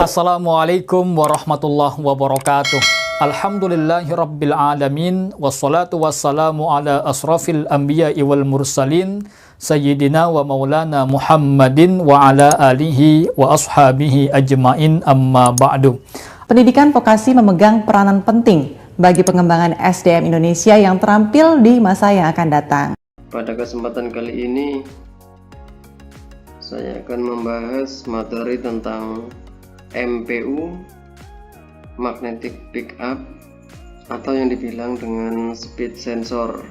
Assalamualaikum warahmatullahi wabarakatuh. Alhamdulillahirabbil alamin wassalatu wassalamu ala asrafil anbiya'i wal mursalin sayyidina wa maulana Muhammadin wa ala alihi wa ashabihi ajmain, amma ba'du. Pendidikan vokasi memegang peranan penting bagi pengembangan SDM Indonesia yang terampil di masa yang akan datang. Pada kesempatan kali ini saya akan membahas materi tentang MPU, magnetic pickup, atau yang dibilang dengan speed sensor,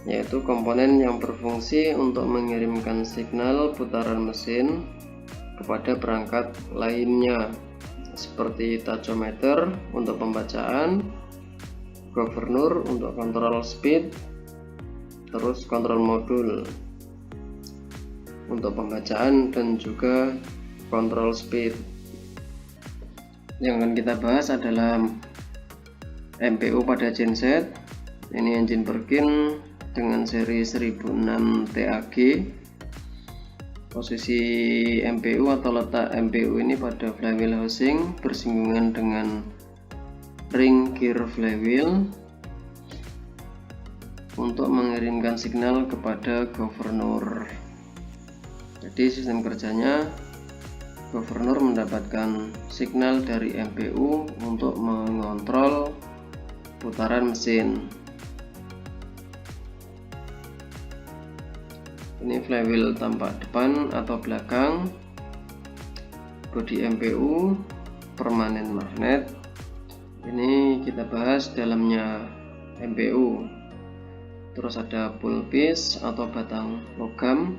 yaitu komponen yang berfungsi untuk mengirimkan signal putaran mesin kepada perangkat lainnya seperti tachometer untuk pembacaan, governor untuk kontrol speed, terus kontrol modul untuk pembacaan dan juga kontrol speed. Yang akan kita bahas adalah MPU pada genset. Ini engine Perkin dengan seri 1006 TAG. Posisi MPU atau letak MPU ini pada flywheel housing bersinggungan dengan ring gear flywheel untuk mengirimkan signal kepada governor. Jadi sistem kerjanya, governor mendapatkan signal dari MPU untuk mengontrol putaran mesin. Ini flywheel tampak depan atau belakang, bodi MPU, permanen magnet. Ini kita bahas dalamnya MPU. Terus ada pulpis atau batang logam,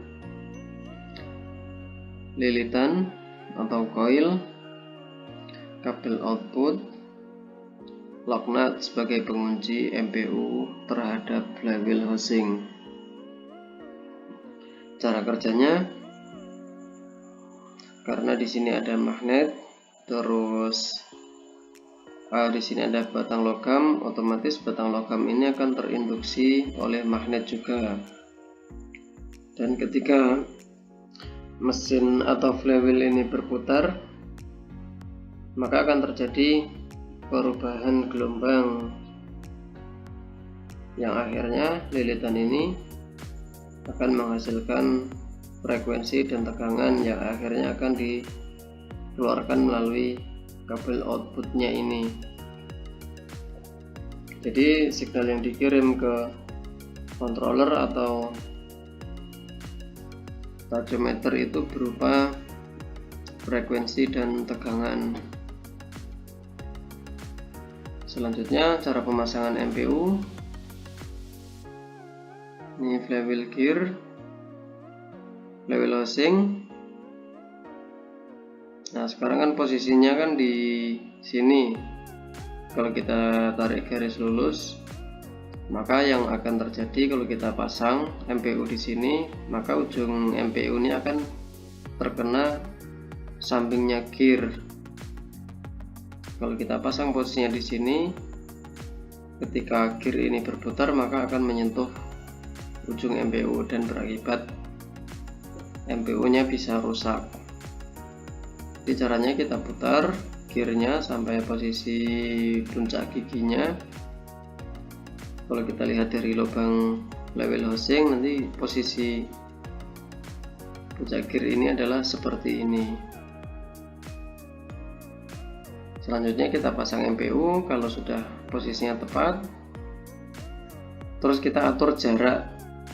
lilitan atau coil, kabel output, lock nut sebagai pengunci MPU terhadap flywheel housing. Cara kerjanya, karena di sini ada magnet, terus di sini ada batang logam, otomatis batang logam ini akan terinduksi oleh magnet juga. Dan ketika mesin atau flywheel ini berputar, maka akan terjadi perubahan gelombang yang akhirnya lilitan ini akan menghasilkan frekuensi dan tegangan yang akhirnya akan dikeluarkan melalui kabel outputnya ini. Jadi signal yang dikirim ke controller atau tachometer itu berupa frekuensi dan tegangan. Selanjutnya cara pemasangan MPU. Ini flywheel gear, flywheel housing. Nah, sekarang kan posisinya kan di sini. Kalau kita tarik garis lurus, maka yang akan terjadi kalau kita pasang MPU di sini, maka ujung MPU ini akan terkena sampingnya gear. Kalau kita pasang posisinya di sini, ketika gear ini berputar maka akan menyentuh ujung MPU dan berakibat MPU-nya bisa rusak. Jadi caranya kita putar gearnya sampai posisi puncak giginya. Kalau kita lihat dari lubang flywheel housing, nanti posisi puncak gear ini adalah seperti ini. Selanjutnya kita pasang MPU. Kalau sudah posisinya tepat, terus kita atur jarak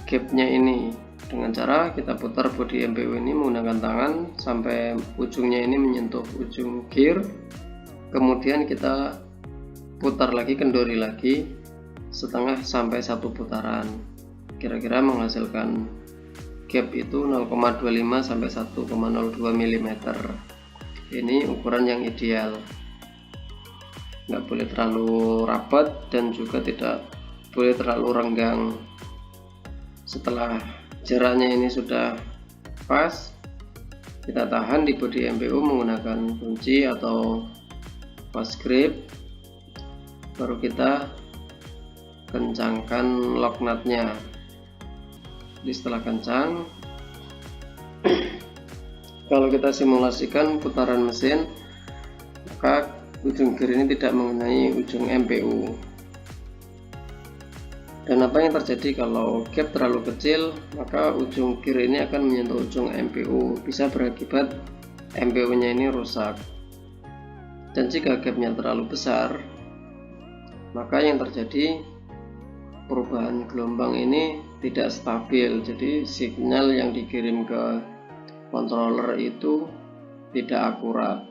gapnya ini dengan cara kita putar bodi MPU ini menggunakan tangan sampai ujungnya ini menyentuh ujung gear. Kemudian kita putar lagi, kendori lagi setengah sampai 1 putaran, kira-kira menghasilkan gap itu 0,25 sampai 1,02 mm. Ini ukuran yang ideal, nggak boleh terlalu rapat dan juga tidak boleh terlalu renggang. Setelah jaraknya ini sudah pas, kita tahan di bodi MPU menggunakan kunci atau fast grip, baru kita kencangkan lock nutnya. Jadi setelah kencang Kalau kita simulasikan putaran mesin, maka ujung gear ini tidak mengenai ujung MPU. Dan apa yang terjadi kalau gap terlalu kecil, maka ujung gear ini akan menyentuh ujung MPU, bisa berakibat MPU nya ini rusak. Dan jika gapnya terlalu besar, maka yang terjadi perubahan gelombang ini tidak stabil, jadi sinyal yang dikirim ke controller itu tidak akurat,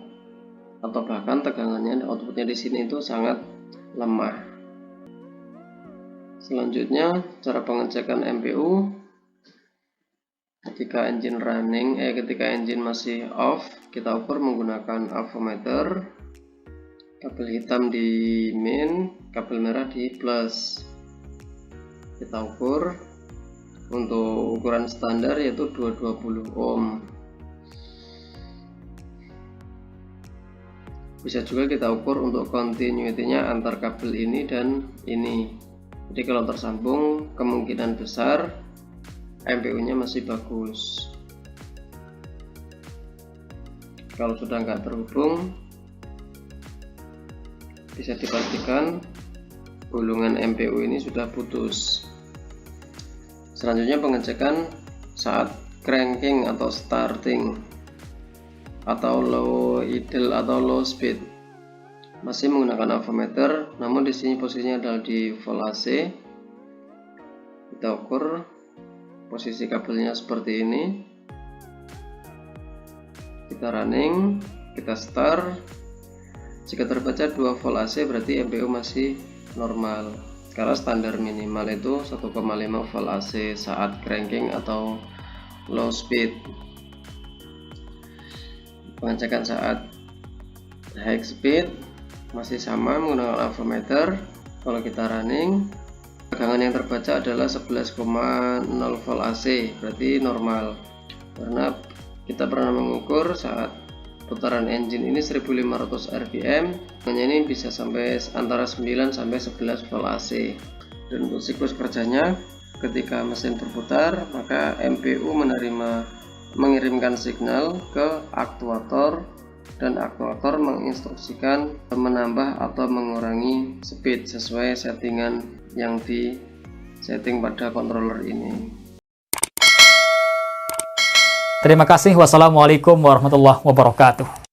atau bahkan tegangannya outputnya di sini itu sangat lemah. Selanjutnya, cara pengecekan MPU ketika engine running, ketika engine masih off, kita ukur menggunakan avometer. Kabel hitam di min, kabel merah di plus. Kita ukur untuk ukuran standar yaitu 220 ohm. Bisa juga kita ukur untuk continuity-nya antar kabel ini dan ini. Jadi kalau tersambung kemungkinan besar MPU-nya masih bagus. Kalau sudah nggak terhubung, bisa dipastikan gulungan MPU ini sudah putus. Selanjutnya pengecekan saat cranking atau starting, atau low idle atau low speed. Masih menggunakan avometer, namun di sini posisinya adalah di volt AC. Kita ukur posisi kabelnya seperti ini. Kita running, kita start. Jika terbaca 2 volt AC berarti MPU masih normal. Karena standar minimal itu 1,5 volt AC saat cranking atau low speed. Pengecekan saat high speed masih sama menggunakan avometer. Kalau kita running, tegangan yang terbaca adalah 11,0 volt AC, berarti normal. Karena kita pernah mengukur saat putaran engine ini 1500 rpm, tegangannya ini bisa sampai antara 9 sampai 11 volt AC. Dan untuk siklus kerjanya, ketika mesin berputar, maka MPU mengirimkan signal ke aktuator, dan aktuator menginstruksikan menambah atau mengurangi speed sesuai settingan yang di setting pada controller ini. Terima kasih. Wassalamualaikum warahmatullahi wabarakatuh.